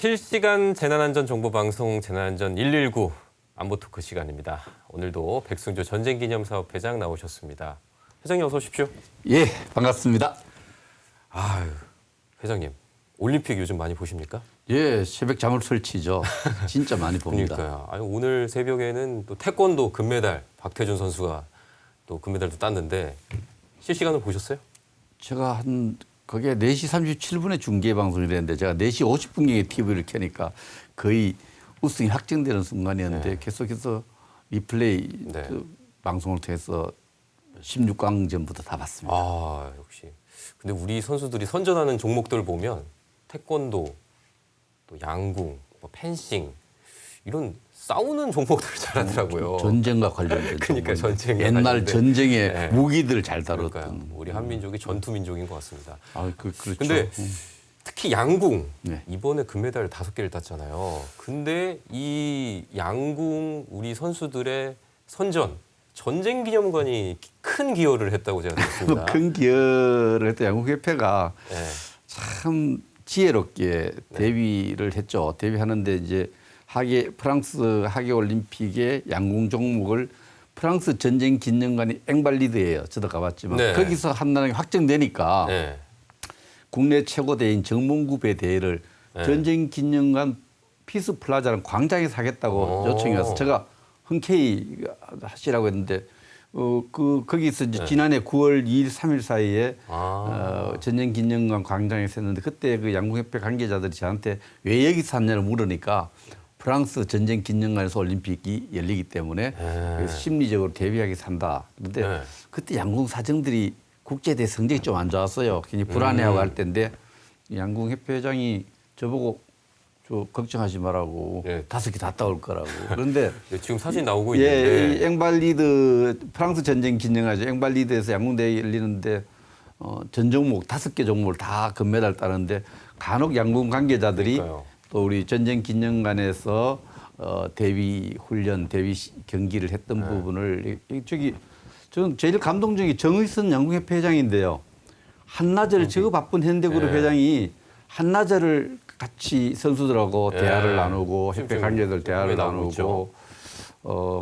실시간 재난안전 정보방송 재난안전 119 안보 토크 시간입니다. 오늘도 백승조 전쟁기념사업 회장 나오셨습니다. 회장님 어서 오십시오. 예, 반갑습니다. 아유, 회장님 올림픽 요즘 많이 보십니까? 예, 새벽 잠을 설치죠. 진짜 많이 봅니다. 그러니까요. 아유, 오늘 새벽에는 또 태권도 금메달 박태준 선수가 또 금메달도 땄는데 실시간으로 보셨어요? 제가 그게 4시 37분에 중계 방송이 됐는데 제가 4시 50분경에 TV를 켜니까 거의 우승이 확정되는 순간이었는데 네. 계속해서 리플레이 네. 방송을 통해서 16강전부터 다 봤습니다. 아, 역시. 근데 우리 선수들이 선전하는 종목들을 보면 태권도, 또 양궁, 뭐 펜싱 이런 싸우는 종목들을 잘하더라고요. 전쟁과 관련된 그러니까 정보인데 전쟁과 옛날 관련된. 전쟁의 네. 무기들을 잘 그러니까요. 다뤘던. 우리 한민족이 전투 민족인 것 같습니다. 그렇죠. 근데 특히 양궁 네. 이번에 금메달 5개를 땄잖아요. 근데 이 양궁 우리 선수들의 선전 전쟁기념관이 큰 기여를 했다고 제가 들었습니다. 큰 기여를 했던 양궁협회가 네. 참 지혜롭게 대비를 했죠. 대비하는데 이제 프랑스 하계올림픽의 양궁 종목을 프랑스 전쟁기념관이 앵발리드예요. 저도 가봤지만 네. 거기서 한다는 게 확정되니까 네. 국내 최고 대회인 정몽구배 대회를 네. 전쟁기념관 피스 플라자라는 광장에서 하겠다고 요청이 와서 제가 흔쾌히 하시라고 했는데 거기서 이제 지난해 9월 2일, 3일 사이에 전쟁기념관 광장에서 했는데 그때 그 양궁협회 관계자들이 저한테 왜 여기서 하냐고 물으니까 프랑스 전쟁기념관에서 올림픽이 열리기 때문에 그래서 심리적으로 대비하기 위해서 한다. 그런데 그때 양궁 사정들이 국제대회 성적이 좀 안 좋았어요. 굉장히 불안해하고 할 때인데 양궁협회 회장이 저보고 걱정하지 말라고 5개 다 따올 거라고. 그런데 네, 지금 사진 나오고 예, 있는데 이 앵발리드 프랑스 전쟁 기념하죠. 앵발리드에서 양궁대회 열리는데 전 종목 5개 종목을 다 금메달 따는데 간혹 양궁 관계자들이 그러니까요. 또 우리 전쟁 기념관에서 대비 훈련, 대비 경기를 했던 부분을 저는 제일 감동적인 게 정의선 양궁협회 회장인데요. 한나절 저 바쁜 현대그룹 회장이 한나절을 같이 선수들하고 대화를 나누고 협회 관계자들 대화를 나누고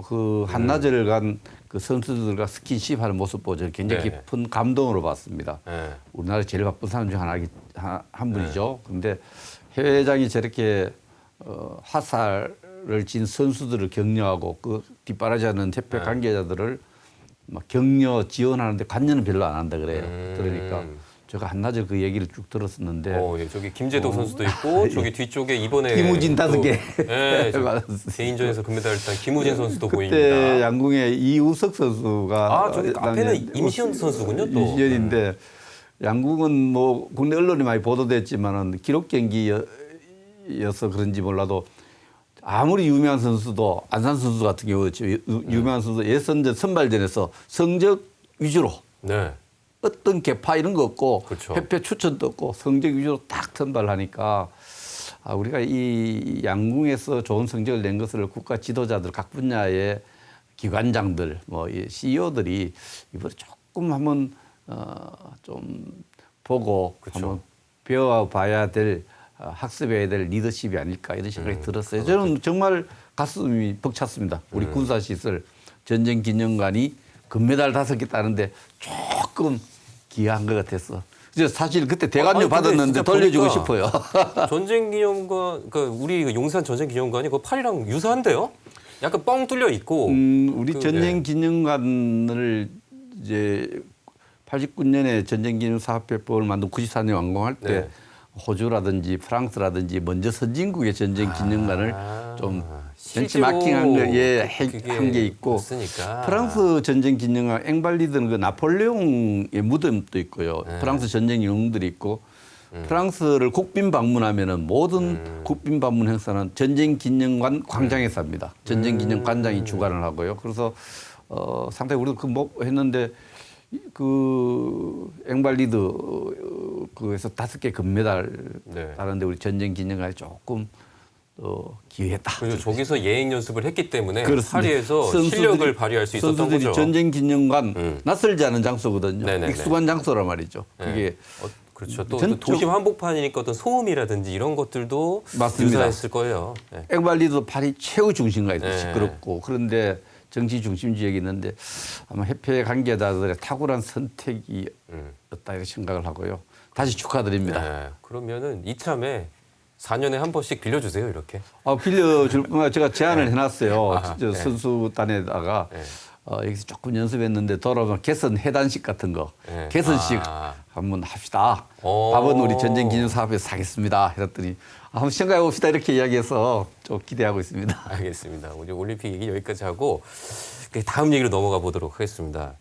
그 한나절간 그 선수들과 스킨십하는 모습 보죠. 굉장히 깊은 감동으로 봤습니다. 우리나라 제일 바쁜 사람 중 한 분이죠. 그런데 해외 회장이 저렇게 화살을 진 선수들을 격려하고 그 뒷바라지하는 협회 관계자들을 막 격려 지원하는데 관여는 별로 안 한다 그래요. 그러니까 제가 한나절 그 얘기를 쭉 들었었는데 예, 저기 김재덕 선수도 있고 저기 뒤쪽에 이번에 김우진 5개 예, 개인전에서 금메달을 딴 김우진 선수도 그때 보입니다. 양궁의 이우석 선수가 저기 앞에는 임시현 선수군요. 또 임시현인데 양궁은 뭐 국내 언론이 많이 보도됐지만은 기록 경기여서 그런지 몰라도 아무리 유명한 선수도 안산 선수 같은 경우 유명한 선수 예선전 선발전에서 성적 위주로 어떤 개파 이런 거 없고 협회 추천도 없고 성적 위주로 딱 선발하니까 우리가 이 양궁에서 좋은 성적을 낸 것을 국가 지도자들 각 분야의 기관장들 뭐 CEO들이 이번에 조금 한번 좀 보고 한번 배워봐야 될 학습해야 될 리더십이 아닐까 이런 생각이 들었어요. 저는 정말 가슴이 벅찼습니다. 우리 군사시설 전쟁기념관이 금메달 5개 따는데 조금 기여한 것 같아서. 사실 그때 대관료 받았는데 돌려주고 싶어요. 전쟁기념관, 그러니까 우리 용산 전쟁기념관이 그 파리랑 유사한데요? 약간 뻥 뚫려 있고. 우리 전쟁기념관을 이제 89년에 전쟁기념사업회법을 만든 94년 완공할 때 호주라든지 프랑스라든지 먼저 선진국의 전쟁기념관을 좀 벤치마킹한 한 게 있고 없으니까. 프랑스 전쟁기념관 앵발리드는 그 나폴레옹의 무덤도 있고요. 프랑스 전쟁 영웅들이 있고 프랑스를 국빈 방문하면은 모든 국빈 방문 행사는 전쟁기념관 광장에서 합니다. 전쟁기념관장이 주관을 하고요. 그래서 상당히 우리도 했는데 그 앵발리드 그에서 5개 금메달 따는데 우리 전쟁기념관이 조금 기여했다. 그래서 저기서 예행 연습을 했기 때문에 파리에서 실력을 발휘할 수 있었던 거죠. 전쟁기념관 낯설지 않은 장소거든요. 익숙한 장소란 말이죠. 그게 그렇죠. 또 도심 한복판이니까 어떤 소음이라든지 이런 것들도 맞습니다. 유사했을 거예요. 네. 액발리도 파리 최고 중심가에 네. 시끄럽고 그런데 정치 중심 지역이 있는데 아마 협회 관계자들의 탁월한 선택이었다 이렇게 생각을 하고요. 다시 축하드립니다. 네. 그러면은 이참에 4년에 한 번씩 빌려주세요, 이렇게. 빌려줄 제가 제안을 네. 해놨어요. 아, 네. 선수단에다가 네. 여기서 조금 연습했는데 돌아오면 개선 해단식 같은 거 네. 개선식 아. 한번 합시다. 오. 밥은 우리 전쟁 기념 사업에서 사겠습니다. 이랬더니 한번 생각해 봅시다 이렇게 이야기해서 좀 기대하고 있습니다. 알겠습니다. 우리 올림픽 얘기 여기까지 하고 다음 얘기로 넘어가 보도록 하겠습니다.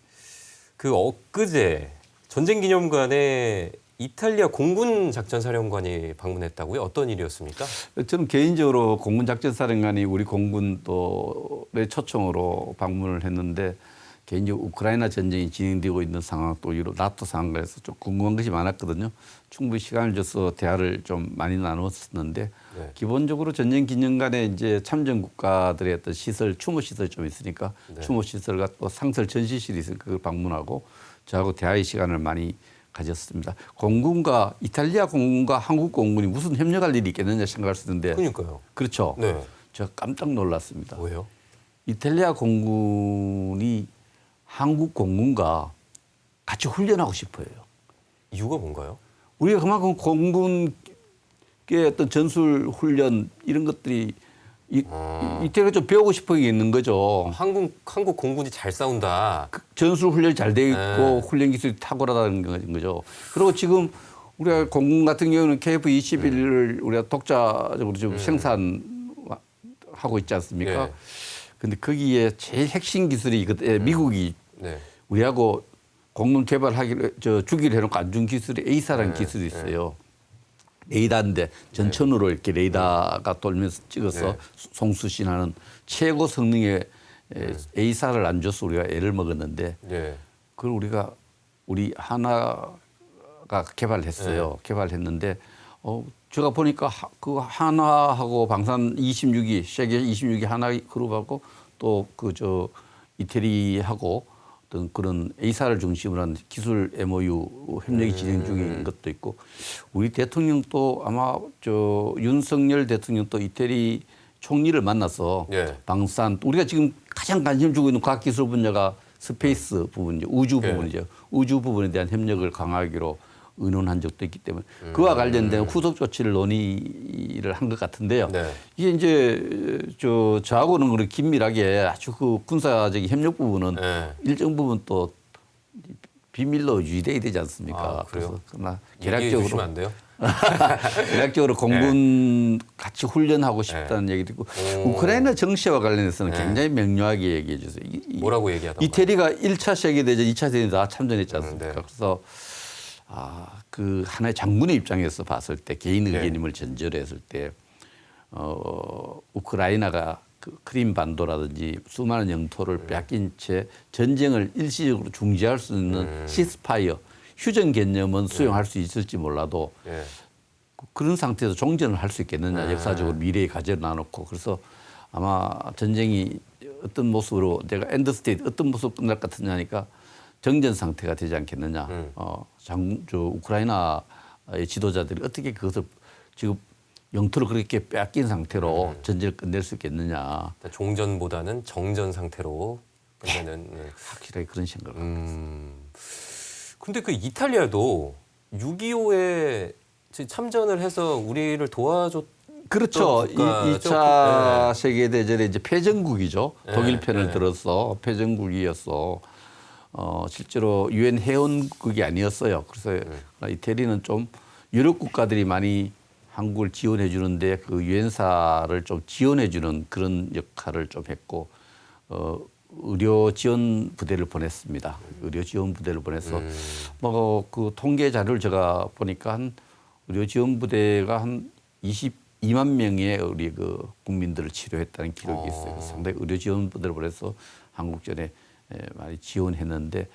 그 엊그제 전쟁기념관에 이탈리아 공군 작전사령관이 방문했다고요? 어떤 일이었습니까? 저는 개인적으로 공군 작전사령관이 우리 공군의 초청으로 방문을 했는데 개인적으로 우크라이나 전쟁이 진행되고 있는 상황 또 나토 상황에서 좀 궁금한 것이 많았거든요. 충분히 시간을 줘서 대화를 좀 많이 나눴었는데 네. 기본적으로 전쟁 기념관에 이제 참전 국가들의 어떤 시설, 추모 시설이 좀 있으니까 네. 추모 시설과 또 상설 전시실이 있으니까 그걸 방문하고 저하고 대화의 시간을 많이 가졌습니다. 공군과 이탈리아 공군과 한국 공군이 무슨 협력할 일이 있겠느냐 생각할 수 있는데 그러니까요. 그렇죠. 네. 제가 깜짝 놀랐습니다. 왜요? 이탈리아 공군이 한국 공군과 같이 훈련하고 싶어요. 이유가 뭔가요? 우리가 그만큼 공군의 어떤 전술 훈련 이런 것들이 이태리가 좀 배우고 싶은 게 있는 거죠. 한국 공군이 잘 싸운다. 전술 훈련이 잘 돼 있고 네. 훈련 기술이 탁월하다는 거죠. 그리고 지금 우리가 공군 같은 경우는 KF-21을 우리가 독자적으로 지금 생산하고 있지 않습니까? 네. 근데 거기에 제일 핵심 기술이 미국이 네. 우리하고 공군 개발하기로 주기로 해놓고 안 준 기술이 A사라는 기술이 있어요. 레이더인데 전천으로 이렇게 레이더가 돌면서 찍어서 네. 송수신하는 최고 성능의 A사를 안 줘서 우리가 애를 먹었는데 네. 그걸 우리 하나가 개발했어요. 개발했는데 제가 보니까 그 하나하고 방산 26위 세계 26위 하나 그룹하고 또 이태리하고 어떤 그런 A사를 중심으로 한 기술 MOU 협력이 진행 중인 것도 있고 우리 대통령도 아마 윤석열 대통령도 이태리 총리를 만나서 네. 방산 우리가 지금 가장 관심 주고 있는 과학기술 분야가 스페이스 부분이죠. 우주 네. 부분이죠. 우주 부분에 대한 협력을 강화하기로 의논한 적도 있기 때문에 그와 관련된 후속 조치를 논의를 한 것 같은데요. 네. 이게 이제 저하고는 그렇게 긴밀하게 아주 그 군사적인 협력 부분은 네. 일정 부분 또 비밀로 유지돼야 되지 않습니까? 아, 그래요? 그러나 얘기해 주시면 안 돼요? 계략적으로 공군 같이 훈련하고 싶다는 얘기도 있고 우크라이나 정시와 관련해서는 굉장히 명료하게 얘기해 주세요. 뭐라고 얘기하던가요? 이태리가 1차 세계대전, 2차 세계대전 다 참전했지 않습니까? 네. 그래서 그 하나의 장군의 입장에서 봤을 때 개인 의견임을 전제로 했을 때 우크라이나가 그 크림 반도라든지 수많은 영토를 빼앗긴 채 전쟁을 일시적으로 중지할 수 있는 시스파이어 휴전 개념은 수용할 수 있을지 몰라도 네. 그런 상태에서 종전을 할 수 있겠느냐 역사적으로 미래의 과제를 나놓고 그래서 아마 전쟁이 어떤 모습으로 내가 엔드 스테이트 어떤 모습으로 끝날 것 같느냐니까 정전 상태가 되지 않겠느냐. 우크라이나의 지도자들이 어떻게 그것을 지금 영토를 그렇게 빼앗긴 상태로 전쟁을 끝낼 수 있겠느냐. 종전보다는 정전 상태로 끝내는. 확실하게 그런 생각을 합니다. 근데 그 이탈리아도 6.25에 참전을 해서 우리를 도와줬. 그렇죠. 국가죠. 2차 세계대전에 이제 패전국이죠. 네. 독일 편을 네. 들어서 패전국이어서 실제로 유엔 회원국이 아니었어요. 그래서 이태리는 좀 유럽 국가들이 많이 한국을 지원해 주는데 그 유엔사를 좀 지원해 주는 그런 역할을 좀 했고 의료 지원 부대를 보냈습니다. 의료 지원 부대를 보내서 뭐 그 통계 자료를 제가 보니까 한 의료 지원 부대가 한 22만 명의 우리 그 국민들을 치료했다는 기록이 있어요. 상당히 의료 지원 부대를 보내서 한국전에 많이 지원했는데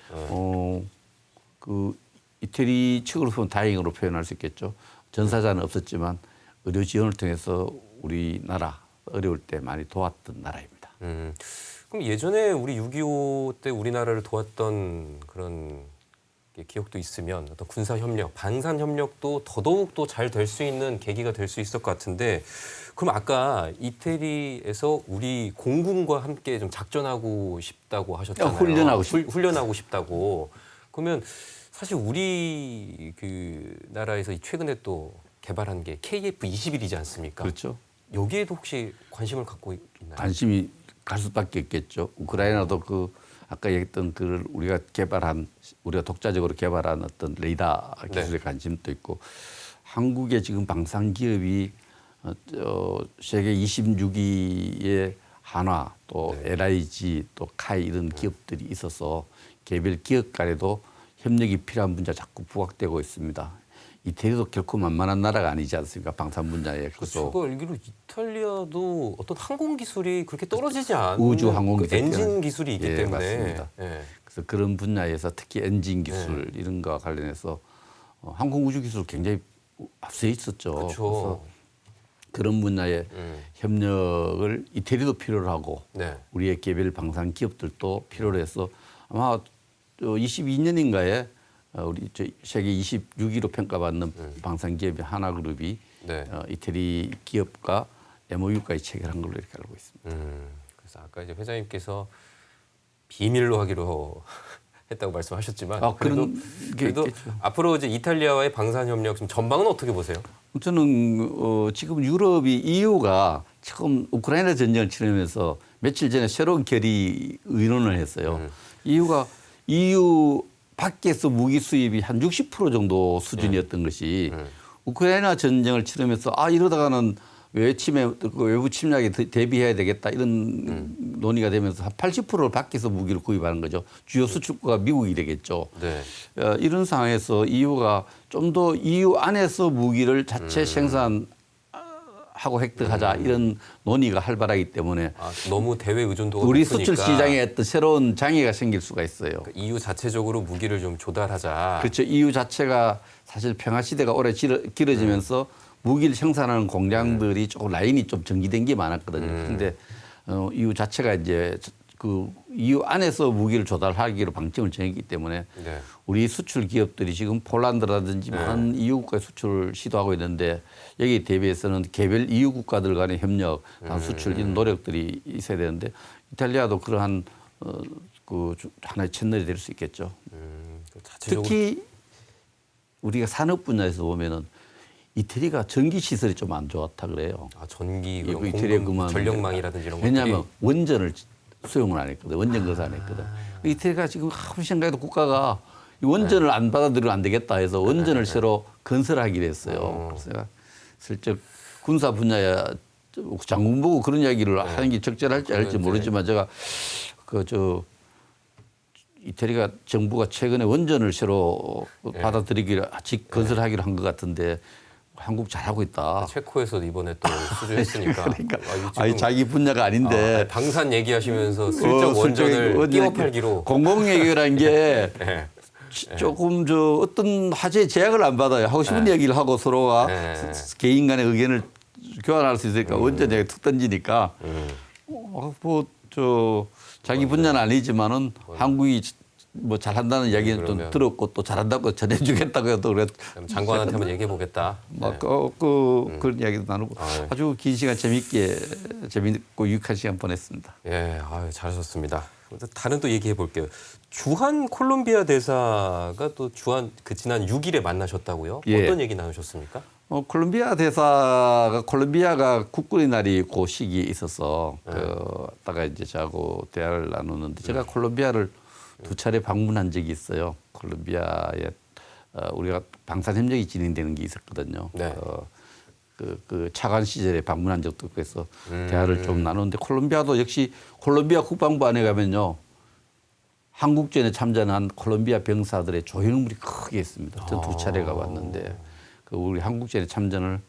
그 이태리 측으로 보면 다행으로 표현할 수 있겠죠. 전사자는 없었지만 의료 지원을 통해서 우리나라 어려울 때 많이 도왔던 나라입니다. 그럼 예전에 우리 6.25 때 우리나라를 도왔던 그런 기억도 있으면 어떤 군사 협력, 방산 협력도 더더욱 또 잘 될 수 있는 계기가 될 수 있을 것 같은데 그럼 아까 이태리에서 우리 공군과 함께 좀 작전하고 싶다고 하셨잖아요. 훈련하고 싶다고. 그러면 사실 우리 그 나라에서 최근에 또 개발한 게 KF-21이지 않습니까? 그렇죠. 여기에도 혹시 관심을 갖고 있나요? 관심이 갈 수밖에 없겠죠. 우크라이나도 그 아까 얘기했던 그 우리가 독자적으로 개발한 어떤 레이더 기술에 관심도 있고 한국의 지금 방산 기업이 세계 26위의 한화 또 LIG 또 카이 이런 기업들이 있어서 개별 기업 간에도 협력이 필요한 분야 자꾸 부각되고 있습니다. 이태리도 결코 만만한 나라가 아니지 않습니까? 방산 분야에. 그렇죠. 제가 알기로 이탈리아도 어떤 항공 기술이 그렇게 떨어지지 않은 우주 항공 기술 엔진 기술이 있기 때문에. 맞습니다. 예. 그래서 그런 분야에서 특히 엔진 기술 이런 거와 관련해서 항공 우주 기술 굉장히 앞서 있었죠. 그렇죠. 그래서 그런 분야의 협력을 이태리도 필요로 하고 우리의 개별 방산 기업들도 필요로 해서 아마 22년인가에 우리 세계 26위로 평가받는 방산 기업의 하나그룹이 이태리 기업과 MOU까지 체결한 걸로 이렇게 알고 있습니다. 그래서 아까 이제 회장님께서 비밀로 하기로 했다고 말씀하셨지만 그래도 앞으로 이제 이탈리아와의 방산 협력 좀 전망은 어떻게 보세요? 저는 지금 유럽이 EU가 지금 우크라이나 전쟁을 치르면서 며칠 전에 새로운 결의 의논을 했어요. EU가 EU 밖에서 무기 수입이 한 60% 정도 수준이었던 것이 우크라이나 전쟁을 치르면서 이러다가는 외부 침략에 대비해야 되겠다 이런 논의가 되면서 한 80%를 밖에서 무기를 구입하는 거죠. 주요 수출국가 미국이 되겠죠. 이런 상황에서 EU가 좀 더 EU 안에서 무기를 자체 생산하고 획득하자 이런 논의가 활발하기 때문에 너무 대외 의존도가 우리 높으니까 수출 시장에 어떤 새로운 장애가 생길 수가 있어요. 그러니까 EU 자체적으로 무기를 좀 조달하자. 그렇죠. EU 자체가 사실 평화 시대가 오래 길어지면서 무기를 생산하는 공장들이 조금 라인이 좀 정지된 게 많았거든요. 그런데 EU 자체가 이제 그 EU 안에서 무기를 조달하기로 방침을 정했기 때문에 우리 수출 기업들이 지금 폴란드라든지 많은 EU 국가에 수출을 시도하고 있는데 여기에 대비해서는 개별 EU 국가들 간의 협력, 수출 이런 노력들이 있어야 되는데 이탈리아도 그러한 그 하나의 채널이 될 수 있겠죠. 특히 우리가 산업 분야에서 보면은 이태리가 전기 시설이 좀 안 좋았다 그래요. 전기, 이태리의 그만 전력망이라든지 이런 것들이. 왜냐하면 원전을 수용을 안 했거든. 원전 거사 안 했거든. 이태리가 지금 아무리 생각해도 국가가 원전을 안 받아들이면 안 되겠다 해서 원전을 새로 건설하기로 했어요. 그래서 제가 슬쩍 군사 분야에 장군 보고 그런 이야기를 하는 게 적절할지 알지 모르지만 제가 이태리가 정부가 최근에 원전을 새로 받아들이기로 건설하기로 한 것 같은데 한국 잘하고 있다. 체코에서 이번에 또 수주했으니까. 그러니까 자기 분야가 아닌데 방산 얘기하시면서 슬쩍 원전을 띄워 팔기로. 공공 얘기라는 게 조금 어떤 화제에 제약을 안 받아요. 하고 싶은 얘기를 하고 서로가 개인 간의 의견을 교환할 수 있으니까 원전 얘기 툭 던지니까 자기 분야는 아니지만은 한국이 뭐 잘한다는 이야기는 좀 들었고 또 잘한다고 전해주겠다고 해도 그래. 장관한테 한번 얘기해 보겠다. 그런 이야기도 나누고 아주 긴 시간 재미있고 유익한 시간 보냈습니다. 잘하셨습니다. 다른 또 얘기해 볼게요. 주한 콜롬비아 대사가 또 지난 6일에 만나셨다고요? 어떤 얘기 나누셨습니까? 콜롬비아가 국군의 날이 그 시기에 있어서 다가 이제 저하고 대화를 나누는데 제가 콜롬비아를 2차례 방문한 적이 있어요. 콜롬비아에 우리가 방산 협력이 진행되는 게 있었거든요. 그 차관 시절에 방문한 적도 있고 해서 대화를 좀 나누는데 콜롬비아도 역시 콜롬비아 국방부 안에 가면요. 한국전에 참전한 콜롬비아 병사들의 조형물이 크게 있습니다. 전 2차례 가봤는데 우리 한국전에 참전을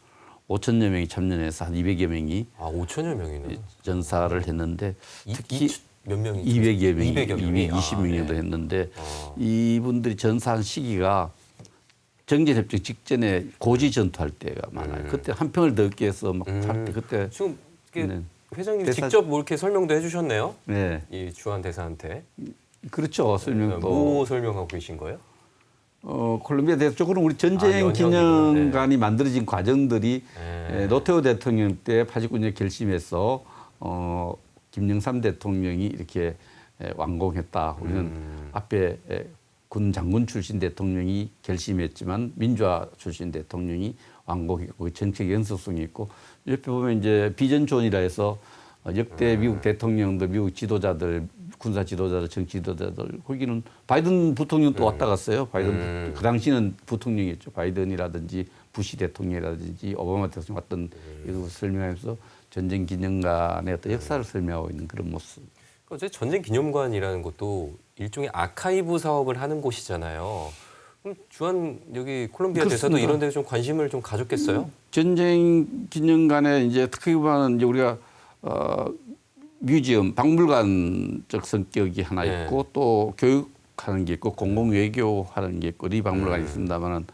5천여 명이 참전해서 한 200여 명이 5천여 명이네. 전사를 했는데 특히 몇 명이 200여 명이 220명 정도 했는데 이분들이 전사한 시기가 정전협정 직전에 고지 전투할 때가 많아요. 그때 한 평을 더 얻기 위해서 막 할 때 그때 지금 회장님 직접 뭐 이렇게 설명도 해주셨네요. 네. 이 주한 대사한테. 그렇죠. 설명도. 뭐 설명하고 계신 거예요? 콜롬비아 대표적으로 우리 전쟁 연혁이구나. 기념관이 만들어진 과정들이 노태우 대통령 때 89년 결심해서 김영삼 대통령이 이렇게 완공했다. 우리는 앞에 군 장군 출신 대통령이 결심했지만 민주화 출신 대통령이 완공했고 정책 연속성이 있고 옆에 보면 이제 비전존이라 해서 역대 미국 대통령들, 미국 지도자들, 군사 지도자들, 정치 지도자들 거기는 바이든 부통령 또 왔다 갔어요. 바이든 그 당시는 부통령이었죠. 바이든이라든지 부시 대통령이라든지 오바마 대통령 왔던 이거 설명하면서 전쟁 기념관의 어떤 역사를 설명하고 있는 그런 모습. 어제 전쟁 기념관이라는 것도 일종의 아카이브 사업을 하는 곳이잖아요. 그럼 주한 여기 콜롬비아 대사도 그렇습니다. 이런 데 좀 관심을 좀 가졌겠어요? 전쟁 기념관에 이제 특히 보면 이제 우리가 뮤지엄, 박물관적 성격이 하나 있고 또 교육하는 게 있고 공공 외교하는 게 있고 이 박물관이 있습니다만은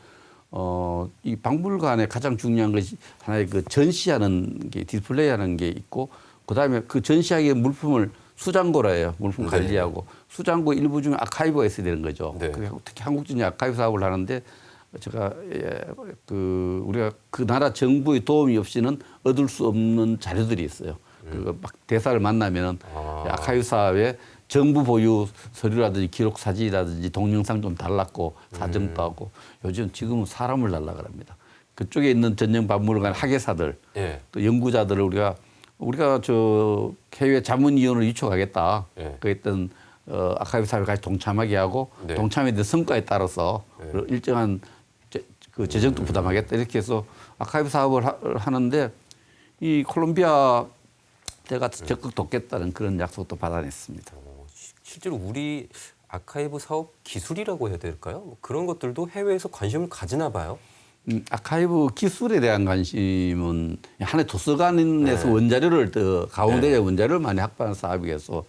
이 박물관의 가장 중요한 것이 하나의 그 전시하는 게 디스플레이하는 게 있고 그다음에 그 전시하기 물품을 수장고라예요. 물품 관리하고 수장고 일부 중에 아카이브가 있어야 되는 거죠. 네. 특히 한국전이 아카이브 사업을 하는데 제가 우리가 그 나라 정부의 도움이 없이는 얻을 수 없는 자료들이 있어요. 그 막 대사를 만나면은 아카이브 사업에 정부 보유 서류라든지 기록 사진이라든지 동영상 좀 달랐고 사정도 하고 요즘 지금은 사람을 달라 그럽니다. 그쪽에 있는 전용 박물관 학예사들 또 연구자들을 우리가 저 해외 자문위원을 유촉하겠다. 그랬던 아카이브 사업에 같이 동참하게 하고 동참에 대한 성과에 따라서 일정한 그 재정도 부담하겠다. 이렇게 해서 아카이브 사업을 하는데 이 콜롬비아 대가 적극 돕겠다는 그런 약속도 받아냈습니다. 실제로 우리 아카이브 사업 기술이라고 해야 될까요? 뭐 그런 것들도 해외에서 관심을 가지나 봐요. 아카이브 기술에 대한 관심은 하나의 도서관에서 원자료를 가공되는 원자료를 많이 확보하는 사업이어서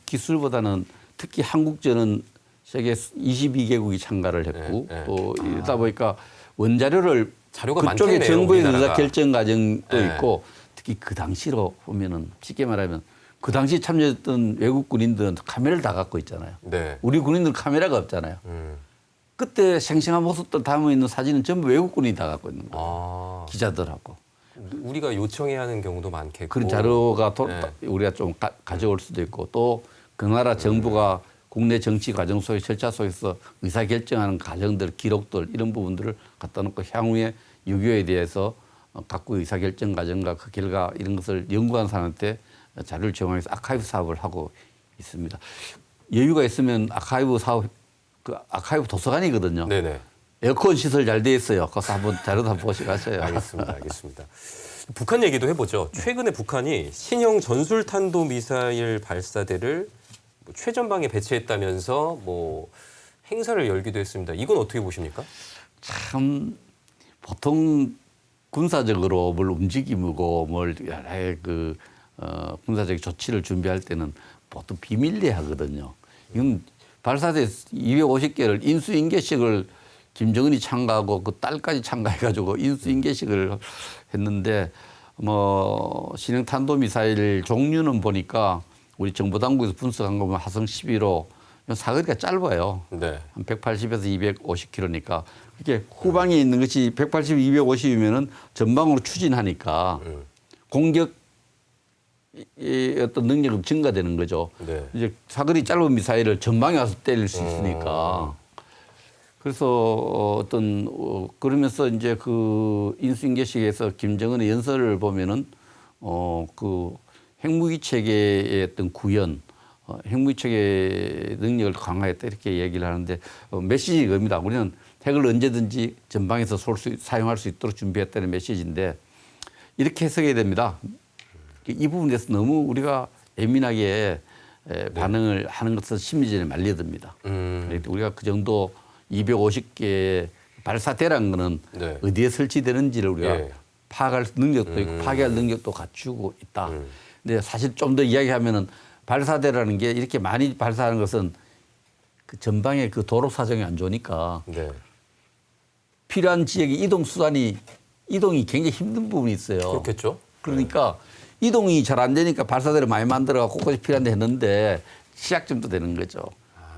기술보다는 특히 한국전은 세계 22개국이 참가를 했고 또 이러다 보니까 원자료를 자료가 그쪽에 많겠네요, 정부의 우리나라가. 의사 결정 과정도 있고 특히 그 당시로 보면은 쉽게 말하면 그 당시 참여했던 외국 군인들은 카메라를 다 갖고 있잖아요. 우리 군인들 카메라가 없잖아요. 그때 생생한 모습들 담아 있는 사진은 전부 외국 군인이 다 갖고 있는 거예요. 기자들하고. 우리가 요청해야 하는 경우도 많겠고. 그런 자료가 우리가 좀 가져올 수도 있고 또 그 나라 정부가 국내 정치 과정 속에 절차 속에서 의사결정하는 과정들, 기록들 이런 부분들을 갖다 놓고 향후에 6.25에 대해서 각국의 의사결정 과정과 그 결과 이런 것을 연구한 사람한테 자료를 제공해서 아카이브 사업을 하고 있습니다. 여유가 있으면 아카이브 사업, 그 아카이브 도서관이거든요. 에어컨 시설 잘 돼 있어요. 가서 한번 자료도 한번 보시고 가세요. 알겠습니다. 북한 얘기도 해보죠. 최근에 북한이 신형 전술탄도 미사일 발사대를 최전방에 배치했다면서 뭐 행사를 열기도 했습니다. 이건 어떻게 보십니까? 참 보통 군사적으로 뭘 움직이고 뭘 군사적 조치를 준비할 때는 보통 비밀리에 하거든요. 이건 발사대 250개를 인수인계식을 김정은이 참가하고 그 딸까지 참가해가지고 인수인계식을 했는데 뭐 신형 탄도미사일 종류는 보니까 우리 정보 당국에서 분석한 거 보면 화성 11호 사거리가 짧아요. 한 180에서 250km니까 이게 후방에 있는 것이 180, 250이면은 전방으로 추진하니까 공격 어떤 능력은 증가되는 거죠. 이제 사거리 짧은 미사일을 전방에 와서 때릴 수 있으니까. 그래서 그러면서 이제 그 인수인계식에서 김정은의 연설을 보면은 그 핵무기 체계의 어떤 구현, 핵무기 체계 능력을 강화했다 이렇게 얘기를 하는데 메시지 이겁니다. 우리는 핵을 언제든지 전방에서 사용할 수 있도록 준비했다는 메시지인데 이렇게 해석해야 됩니다. 이 부분에서 너무 우리가 예민하게 반응을 하는 것은 심리전에 말려듭니다. 우리가 그 정도 250개 발사대라는 거는 어디에 설치되는지를 우리가 파악할 능력도 있고 파괴할 능력도 갖추고 있다. 근데 사실 좀 더 이야기하면은 발사대라는 게 이렇게 많이 발사하는 것은 그 전방에 그 도로 사정이 안 좋으니까 필요한 지역의 이동이 굉장히 힘든 부분이 있어요. 그렇겠죠. 그러니까 이동이 잘 안 되니까 발사대를 많이 만들어가 곳곳이 필요한데 했는데 시작점도 되는 거죠.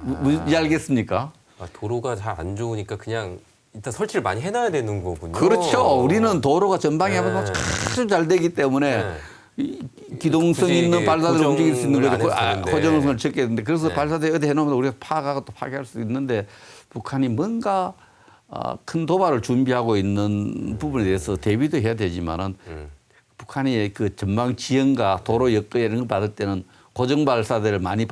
뭔지 알겠습니까? 도로가 잘 안 좋으니까 그냥 일단 설치를 많이 해놔야 되는 거군요. 그렇죠. 우리는 도로가 전방에 네. 아주 잘 되기 때문에 네. 이 기동성 굳이 있는 이게 발사대를 움직일 수 있는 고정을 거죠. 안 해도 되는데. 고정성을 적겠는데 그래서 네. 발사대 어디 해놓으면 우리가 파악하고 또 파괴할 수 있는데 북한이 뭔가 큰 도발을 준비하고 있는 부분에 대해서 대비도 해야 되지만은 북한이 그 전방 지형과 도로 여건 이런 거 받을 때는 고정 발사대를 많이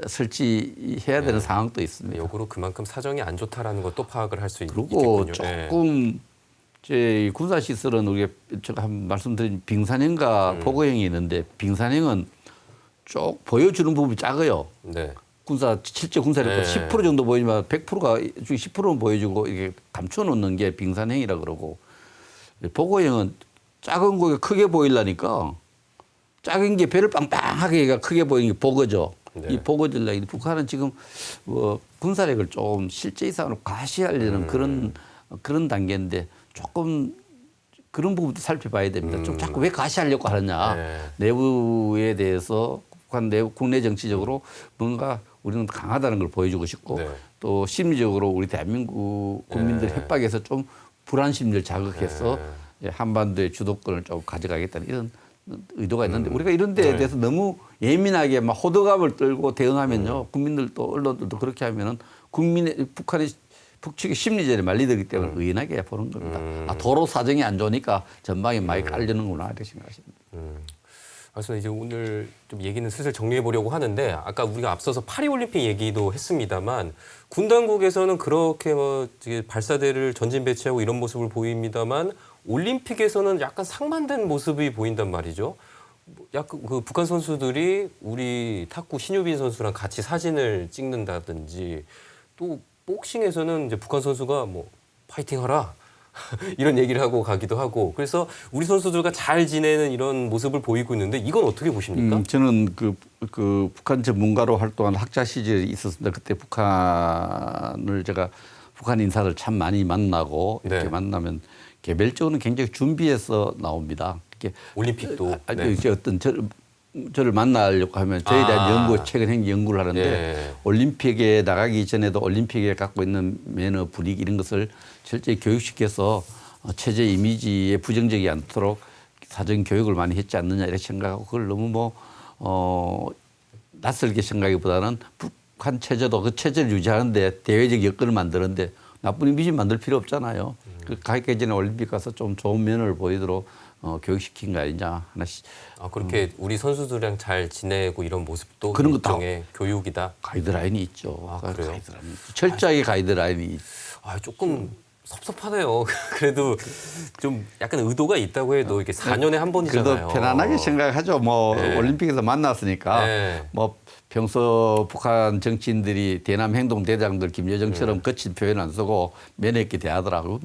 설치해야 되는 상황도 있습니다. 역으로 그만큼 사정이 안 좋다라는 것도 파악을 할 수 그리고 있겠군요. 조금 제 군사 시설은 우리가 제가 한 말씀드린 빙산형과 포거형이 있는데 빙산형은 쭉 보여주는 부분이 작아요. 네. 실제 군사력보다 네. 10% 정도 보이지만 100%가 중에 10%는 보여주고 이게 감춰놓는 게 빙산형이라 그러고 포거형은 작은 거가 크게 보이려니까 작은 게 배를 빵빵하게 크게 보이는 게 보거죠. 네. 이 보거질라 북한은 지금 군사력을 좀 실제 이상으로 과시하려는 그런 단계인데 조금 그런 부분도 살펴봐야 됩니다. 좀 자꾸 왜 과시하려고 하느냐. 네. 내부에 대해서 북한 내부 국내 정치적으로 뭔가 우리는 강하다는 걸 보여주고 싶고 네. 또 심리적으로 우리 대한민국 국민들 네. 협박에서 좀 불안 심리를 자극해서 한반도의 주도권을 좀 가져가겠다는 이런 의도가 있는데 우리가 이런 데에 대해서 너무 예민하게 막 호들갑을 떨고 대응하면요. 국민들도 언론들도 그렇게 하면은 북한의 북측의 심리전에 말리되기 때문에 의연하게 보는 겁니다. 도로 사정이 안 좋으니까 전방에 많이 깔리는구나 이렇게 생각하십니다. 그래서 이제 오늘 좀 얘기는 슬슬 정리해 보려고 하는데 아까 우리가 앞서서 파리올림픽 얘기도 했습니다만 군 당국에서는 그렇게 이제 발사대를 전진 배치하고 이런 모습을 보입니다만 올림픽에서는 약간 상반된 모습이 보인단 말이죠. 약간 그 북한 선수들이 우리 탁구 신유빈 선수랑 같이 사진을 찍는다든지 또 복싱에서는 이제 북한 선수가 뭐 파이팅하라 이런 얘기를 하고 가기도 하고 그래서 우리 선수들과 잘 지내는 이런 모습을 보이고 있는데 이건 어떻게 보십니까? 저는 그 북한 전문가로 활동한 학자 시절이 있었습니다. 그때 북한 인사를 참 많이 만나고 이렇게 네. 만나면 개별적으로는 굉장히 준비해서 나옵니다. 이렇게 올림픽도 이제 어떤 저를 만나려고 하면 저에 대한 최근 연구를 하는데 예. 올림픽에 나가기 전에도 올림픽에 갖고 있는 매너 분위기 이런 것을 실제 교육시켜서 체제 이미지에 부정적이 않도록 사전 교육을 많이 했지 않느냐 이렇게 생각하고 그걸 너무 낯설게 생각하기보다는 북한 체제도 그 체제를 유지하는데 대외적 여건을 만드는데 나쁜 이미지 만들 필요 없잖아요. 가기 전에 올림픽 가서 좀 좋은 면을 보이도록 교육시킨 거 아니냐 하나씩. 그렇게 우리 선수들이랑 잘 지내고 이런 모습도 그런 거 일종의 교육이다. 가이드라인이 있죠. 그래요? 가이드라인. 철저하게 가이드라인이 있죠. 조금 섭섭하네요. 그래도 좀 약간 의도가 있다고 해도 이게 4년에 한 번이잖아요. 그래도 편안하게 생각하죠. 네. 올림픽에서 만났으니까 네. 평소 북한 정치인들이 대남 행동 대장들 김여정처럼 거친 표현 안 쓰고 면회 있게 대하더라고.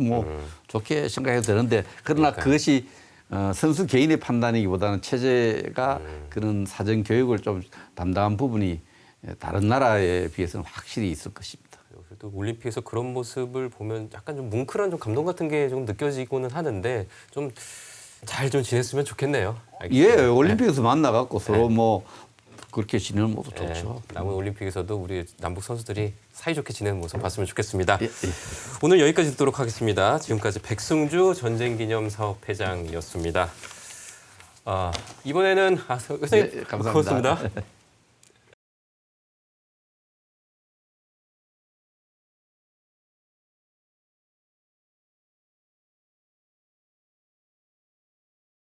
좋게 생각해도 되는데 그러나 그러니까요. 그것이 선수 개인의 판단이기보다는 체제가 그런 사전 교육을 좀 담당한 부분이 다른 나라에 비해서는 확실히 있을 것입니다. 그래도 올림픽에서 그런 모습을 보면 약간 좀 뭉클한 좀 감동 같은 게 좀 느껴지고는 하는데 좀 잘 좀 지냈으면 좋겠네요. 알겠습니다. 예, 올림픽에서 만나갖고 서로 그렇게 지내는 모습 네. 좋죠. 남은 올림픽에서도 우리 남북 선수들이 사이좋게 지내는 모습 봤으면 좋겠습니다. 예. 오늘 여기까지 듣도록 하겠습니다. 지금까지 백승주 전쟁기념사업회장이었습니다. 이번에는 선생님 감사합니다. 고맙습니다.